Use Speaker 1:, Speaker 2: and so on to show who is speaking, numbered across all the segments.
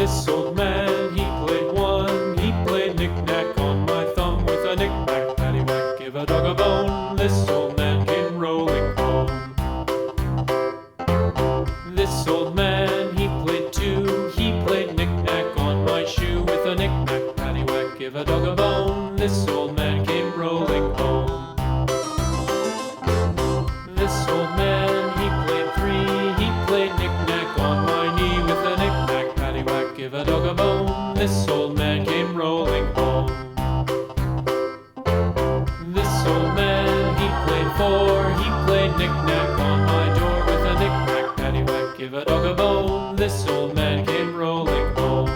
Speaker 1: This old man, he played one. He played knick-knack on my thumb with a knick-knack, paddywhack, give a dog a bone. This old man came rolling home. This old man, he played two. He played knick-knack on my shoe with a knick-knack, paddywhack, give a dog a bone. This old man came rolling home. This old man, he played three. He played knick-knack on my knee with a knick-knack, paddywhack, give a dog a bone. This old man came rolling home. This old man, he played four. He played knick-knack on my door with a knick-knack, paddywhack, give a dog a bone. This old man came rolling home.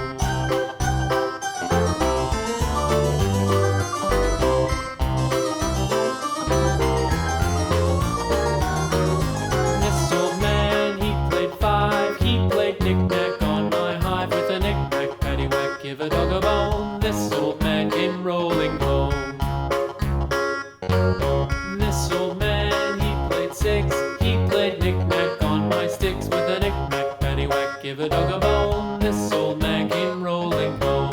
Speaker 1: This old man, he played five. He played knick-knack on my hive with a knick-knack, paddywhack, give a dog a bone. This old man came rolling home. This old man, he played six. He played knick-knack on my sticks with a knick-knack, paddywhack, give a dog a bone. This old man came rolling home.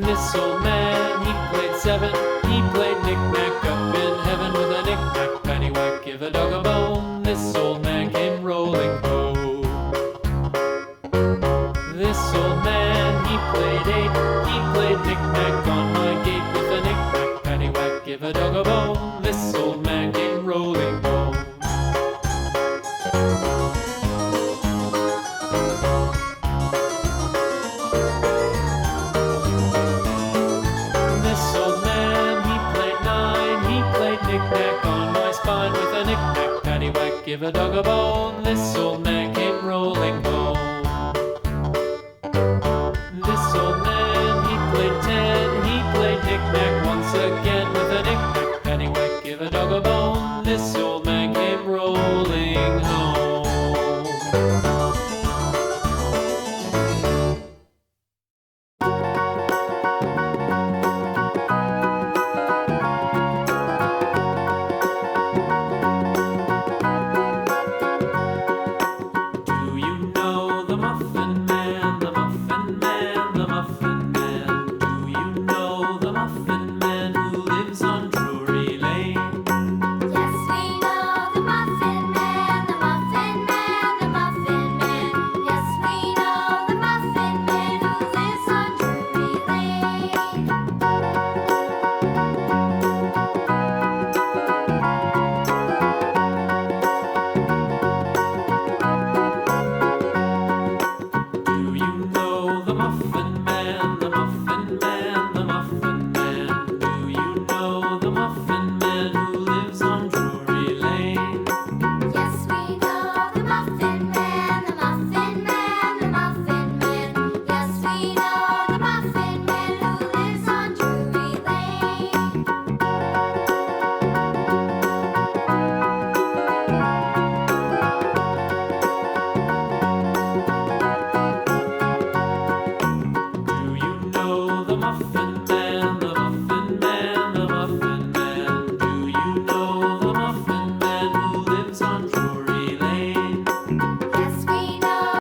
Speaker 1: This old man, he played seven. He played knick-knack up in heaven with a knick-knack, paddywhack, give a dog a bone. This old man came rolling home. This old man, he played eight. He played knick-knack on my gate with a knick-knack, paddywhack, give a dog a bone. This old man came rolling home. This old man, he played nine. He played knick-knack on my spine with a knick-knack, paddywhack, give a dog a bone. This old